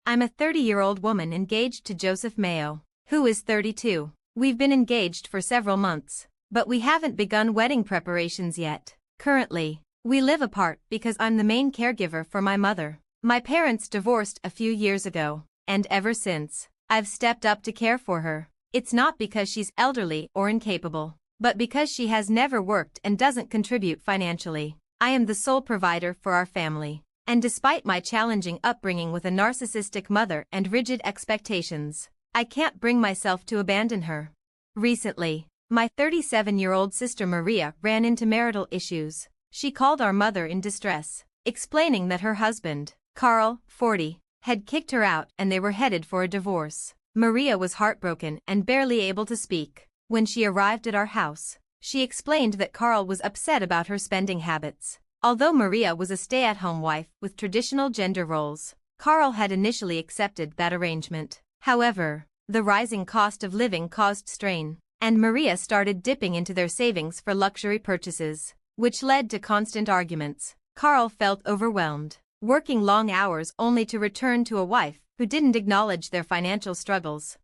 I'm a 30-year-old woman engaged to Joseph Mayo, who is 32. We've been engaged for several months, but we haven't begun wedding preparations yet. Currently, we live apart because I'm the main caregiver for my mother. My parents divorced a few years ago, and ever since, I've stepped up to care for her. It's not because she's elderly or incapable, but because she has never worked and doesn't contribute financially. I am the sole provider for our family, and despite my challenging upbringing with a narcissistic mother and rigid expectations, I can't bring myself to abandon her. Recently, my 37-year-old sister Maria ran into marital issues. She called our mother in distress, explaining that her husband, Carl, 40, had kicked her out and they were headed for a divorce. Maria was heartbroken and barely able to speak. When she arrived at our house, she explained that Carl was upset about her spending habits. Although Maria was a stay-at-home wife with traditional gender roles, Carl had initially accepted that arrangement. However, the rising cost of living caused strain, and Maria started dipping into their savings for luxury purchases, which led to constant arguments. Carl felt overwhelmed, working long hours only to return to a wife who didn't acknowledge their financial struggles.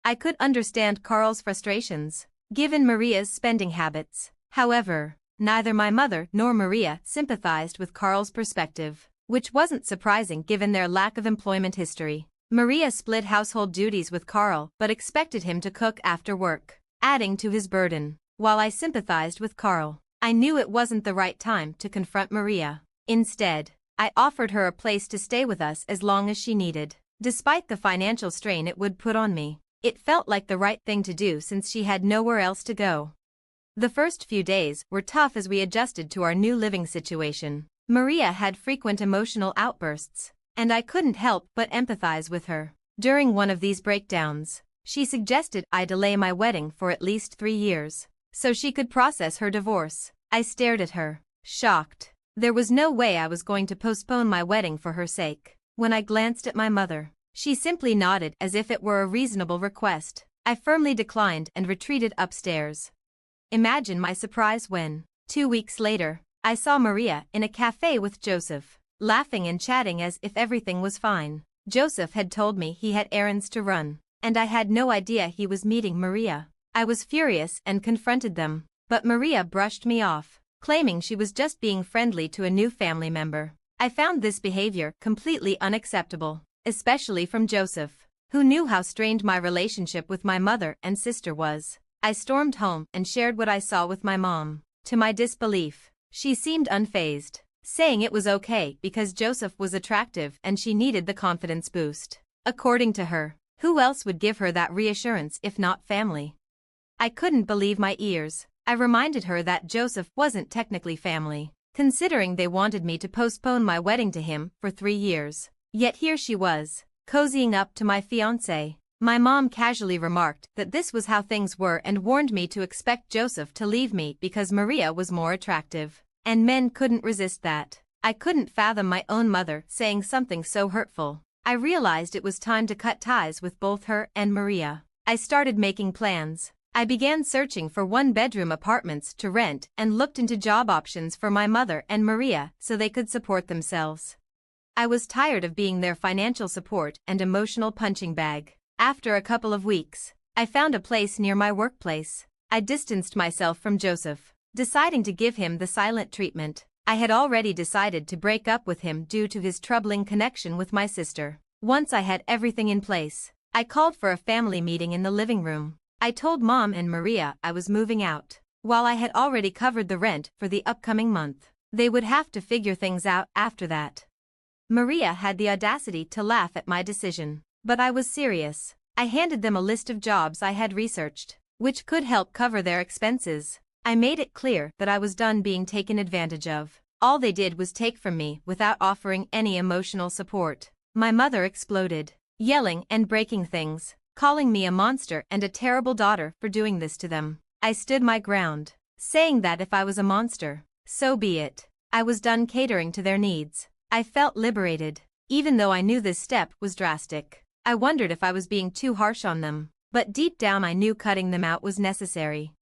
I could understand Carl's frustrations, given Maria's spending habits. However, neither my mother nor Maria sympathized with Carl's perspective, which wasn't surprising given their lack of employment history. Maria split household duties with Carl but expected him to cook after work, adding to his burden. While I sympathized with Carl, I knew it wasn't the right time to confront Maria. Instead, I offered her a place to stay with us as long as she needed. Despite the financial strain it would put on me, it felt like the right thing to do since she had nowhere else to go. The first few days were tough as we adjusted to our new living situation. Maria had frequent emotional outbursts, and I couldn't help but empathize with her. During one of these breakdowns, she suggested I delay my wedding for at least 3 years, so she could process her divorce. I stared at her, shocked. There was no way I was going to postpone my wedding for her sake. When I glanced at my mother, she simply nodded as if it were a reasonable request. I firmly declined and retreated upstairs. Imagine my surprise when, 2 weeks later, I saw Maria in a cafe with Joseph, laughing and chatting as if everything was fine. Joseph had told me he had errands to run, and I had no idea he was meeting Maria. I was furious and confronted them, but Maria brushed me off, claiming she was just being friendly to a new family member. I found this behavior completely unacceptable, especially from Joseph, who knew how strained my relationship with my mother and sister was. I stormed home and shared what I saw with my mom. To my disbelief, she seemed unfazed, saying it was okay because Joseph was attractive and she needed the confidence boost. According to her, who else would give her that reassurance if not family? I couldn't believe my ears. I reminded her that Joseph wasn't technically family, considering they wanted me to postpone my wedding to him for 3 years. Yet here she was, cozying up to my fiancé. My mom casually remarked that this was how things were and warned me to expect Joseph to leave me because Maria was more attractive, and men couldn't resist that. I couldn't fathom my own mother saying something so hurtful. I realized it was time to cut ties with both her and Maria. I started making plans. I began searching for one-bedroom apartments to rent and looked into job options for my mother and Maria so they could support themselves. I was tired of being their financial support and emotional punching bag. After a couple of weeks, I found a place near my workplace. I distanced myself from Joseph, deciding to give him the silent treatment. I had already decided to break up with him due to his troubling connection with my sister. Once I had everything in place, I called for a family meeting in the living room. I told Mom and Maria I was moving out. While I had already covered the rent for the upcoming month, they would have to figure things out after that. Maria had the audacity to laugh at my decision, but I was serious. I handed them a list of jobs I had researched, which could help cover their expenses. I made it clear that I was done being taken advantage of. All they did was take from me without offering any emotional support. My mother exploded, yelling and breaking things, calling me a monster and a terrible daughter for doing this to them. I stood my ground, saying that if I was a monster, so be it. I was done catering to their needs. I felt liberated, even though I knew this step was drastic. I wondered if I was being too harsh on them, but deep down I knew cutting them out was necessary.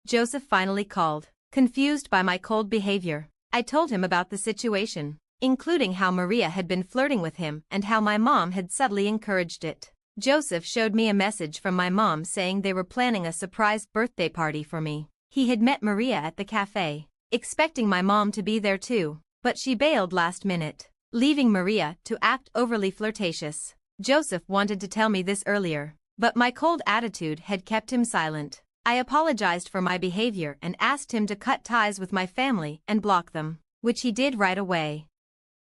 Joseph finally called, confused by my cold behavior. I told him about the situation, including how Maria had been flirting with him and how my mom had subtly encouraged it. Joseph showed me a message from my mom saying they were planning a surprise birthday party for me. He had met Maria at the cafe, expecting my mom to be there too, but she bailed last minute, leaving Maria to act overly flirtatious. Joseph wanted to tell me this earlier, but my cold attitude had kept him silent. I apologized for my behavior and asked him to cut ties with my family and block them, which he did right away.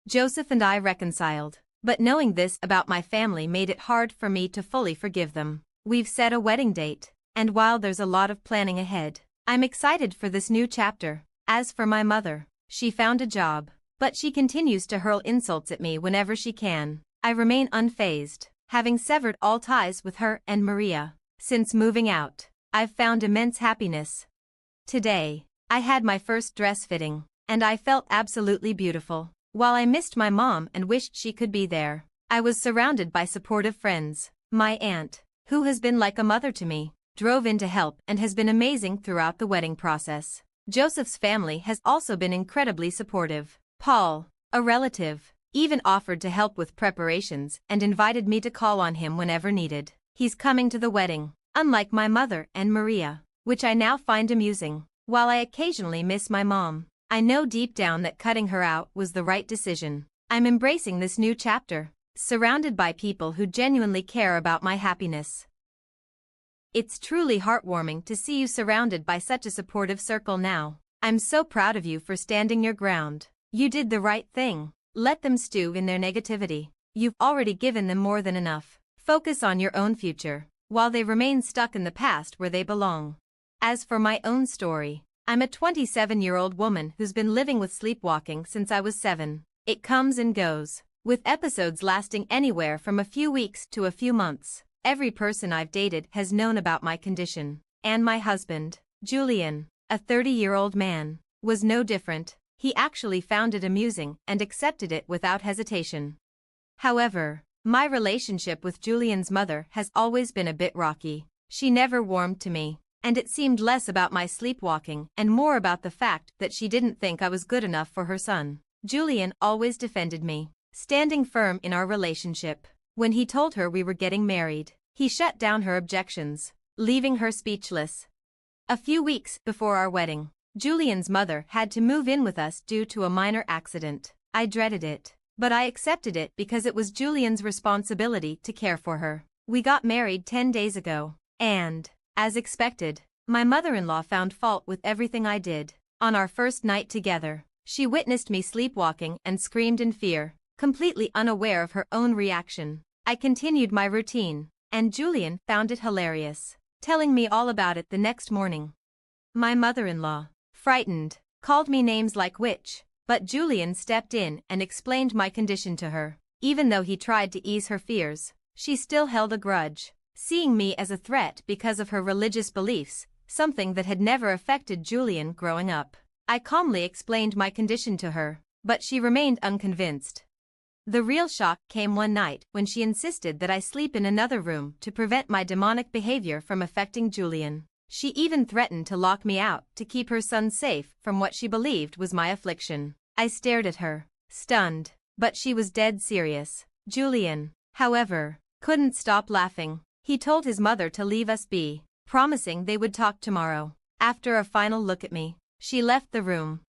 Joseph and I reconciled, but knowing this about my family made it hard for me to fully forgive them. We've set a wedding date, and while there's a lot of planning ahead, I'm excited for this new chapter. As for my mother, she found a job, but she continues to hurl insults at me whenever she can. I remain unfazed, having severed all ties with her and Maria. Since moving out, I've found immense happiness. Today, I had my first dress fitting, and I felt absolutely beautiful. While I missed my mom and wished she could be there, I was surrounded by supportive friends. My aunt, who has been like a mother to me, drove in to help and has been amazing throughout the wedding process. Joseph's family has also been incredibly supportive. Paul, a relative, even offered to help with preparations and invited me to call on him whenever needed. He's coming to the wedding, unlike my mother and Maria, which I now find amusing. While I occasionally miss my mom, I know deep down that cutting her out was the right decision. I'm embracing this new chapter, surrounded by people who genuinely care about my happiness. It's truly heartwarming to see you surrounded by such a supportive circle now. I'm so proud of you for standing your ground. You did the right thing. Let them stew in their negativity. You've already given them more than enough. Focus on your own future, while they remain stuck in the past where they belong. As for my own story, I'm a 27-year-old woman who's been living with sleepwalking since I was 7. It comes and goes, with episodes lasting anywhere from a few weeks to a few months. Every person I've dated has known about my condition, and my husband, Julian, a 30-year-old man, was no different. He actually found it amusing and accepted it without hesitation. However, my relationship with Julian's mother has always been a bit rocky. She never warmed to me, and it seemed less about my sleepwalking and more about the fact that she didn't think I was good enough for her son. Julian always defended me, standing firm in our relationship. When he told her we were getting married, he shut down her objections, leaving her speechless. A few weeks before our wedding, Julian's mother had to move in with us due to a minor accident. I dreaded it, but I accepted it because it was Julian's responsibility to care for her. We got married 10 days ago, and, as expected, my mother-in-law found fault with everything I did. On our first night together, she witnessed me sleepwalking and screamed in fear, completely unaware of her own reaction. I continued my routine, and Julian found it hilarious, telling me all about it the next morning. My mother-in-law, frightened, called me names like witch, but Julian stepped in and explained my condition to her. Even though he tried to ease her fears, she still held a grudge, seeing me as a threat because of her religious beliefs, something that had never affected Julian growing up. I calmly explained my condition to her, but she remained unconvinced. The real shock came one night when she insisted that I sleep in another room to prevent my demonic behavior from affecting Julian. She even threatened to lock me out to keep her son safe from what she believed was my affliction. I stared at her, stunned, but she was dead serious. Julian, however, couldn't stop laughing. He told his mother to leave us be, promising they would talk tomorrow. After a final look at me, she left the room.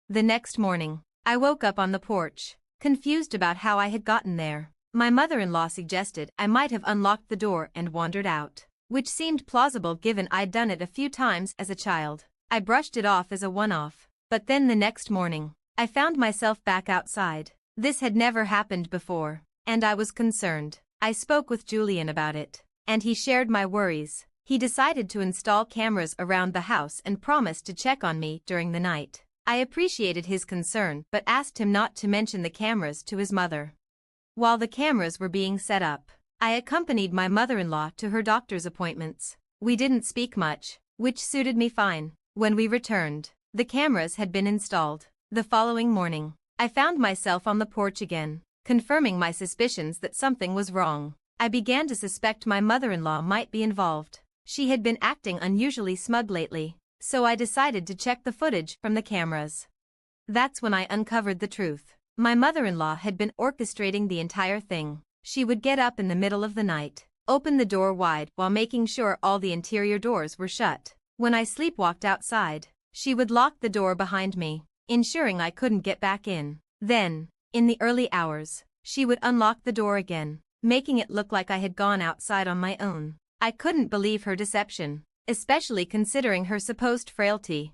The next morning, I woke up on the porch, confused about how I had gotten there. My mother-in-law suggested I might have unlocked the door and wandered out, which seemed plausible given I'd done it a few times as a child. I brushed it off as a one-off, but then the next morning, I found myself back outside. This had never happened before, and I was concerned. I spoke with Julian about it, and he shared my worries. He decided to install cameras around the house and promised to check on me during the night. I appreciated his concern but asked him not to mention the cameras to his mother. While the cameras were being set up, I accompanied my mother-in-law to her doctor's appointments. We didn't speak much, which suited me fine. When we returned, the cameras had been installed. The following morning, I found myself on the porch again, confirming my suspicions that something was wrong. I began to suspect my mother-in-law might be involved. She had been acting unusually smug lately, so I decided to check the footage from the cameras. That's when I uncovered the truth. My mother-in-law had been orchestrating the entire thing. She would get up in the middle of the night, open the door wide while making sure all the interior doors were shut. When I sleepwalked outside, she would lock the door behind me, ensuring I couldn't get back in. Then, in the early hours, she would unlock the door again, making it look like I had gone outside on my own. I couldn't believe her deception, especially considering her supposed frailty.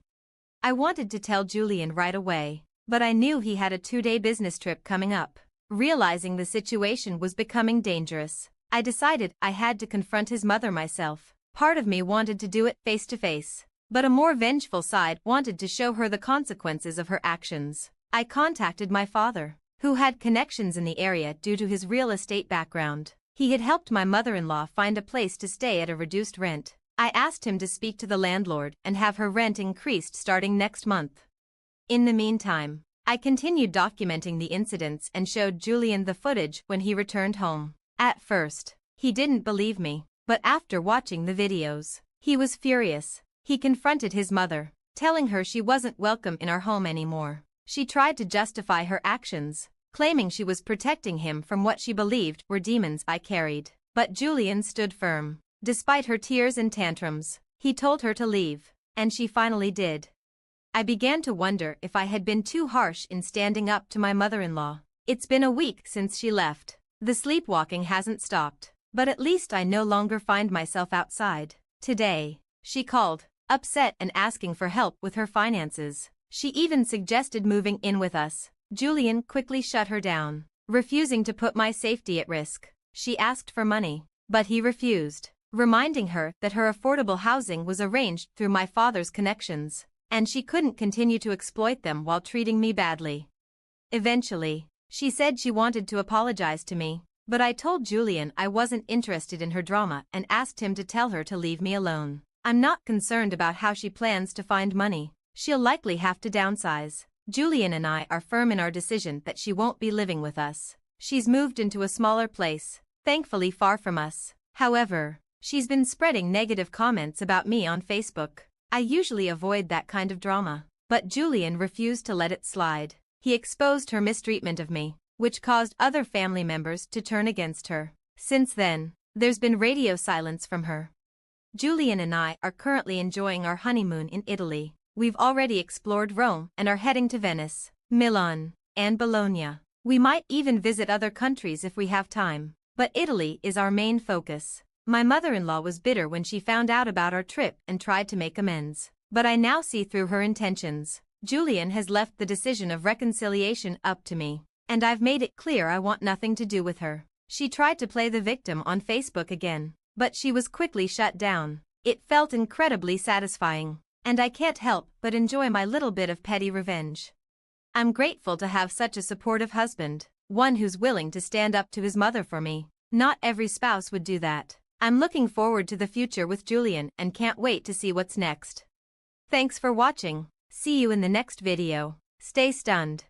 I wanted to tell Julian right away, but I knew he had a 2-day business trip coming up. Realizing the situation was becoming dangerous, I decided I had to confront his mother myself. Part of me wanted to do it face to face, but a more vengeful side wanted to show her the consequences of her actions. I contacted my father, who had connections in the area due to his real estate background. He had helped my mother-in-law find a place to stay at a reduced rent. I asked him to speak to the landlord and have her rent increased starting next month. In the meantime, I continued documenting the incidents and showed Julian the footage when he returned home. At first, he didn't believe me, but after watching the videos, he was furious. He confronted his mother, telling her she wasn't welcome in our home anymore. She tried to justify her actions, claiming she was protecting him from what she believed were demons I carried. But Julian stood firm. Despite her tears and tantrums, he told her to leave, and she finally did. I began to wonder if I had been too harsh in standing up to my mother-in-law. It's been a week since she left. The sleepwalking hasn't stopped, but at least I no longer find myself outside. Today, she called, upset and asking for help with her finances. She even suggested moving in with us. Julian quickly shut her down, refusing to put my safety at risk. She asked for money, but he refused, reminding her that her affordable housing was arranged through my father's connections, and she couldn't continue to exploit them while treating me badly. Eventually, she said she wanted to apologize to me, but I told Julian I wasn't interested in her drama and asked him to tell her to leave me alone. I'm not concerned about how she plans to find money. She'll likely have to downsize. Julian and I are firm in our decision that she won't be living with us. She's moved into a smaller place, thankfully far from us. However, she's been spreading negative comments about me on Facebook. I usually avoid that kind of drama, but Julian refused to let it slide. He exposed her mistreatment of me, which caused other family members to turn against her. Since then, there's been radio silence from her. Julian and I are currently enjoying our honeymoon in Italy. We've already explored Rome and are heading to Venice, Milan, and Bologna. We might even visit other countries if we have time, but Italy is our main focus. My mother-in-law was bitter when she found out about our trip and tried to make amends, but I now see through her intentions. Julian has left the decision of reconciliation up to me, and I've made it clear I want nothing to do with her. She tried to play the victim on Facebook again, but she was quickly shut down. It felt incredibly satisfying, and I can't help but enjoy my little bit of petty revenge. I'm grateful to have such a supportive husband, one who's willing to stand up to his mother for me. Not every spouse would do that. I'm looking forward to the future with Julian and can't wait to see what's next. Thanks for watching. See you in the next video. Stay stunned.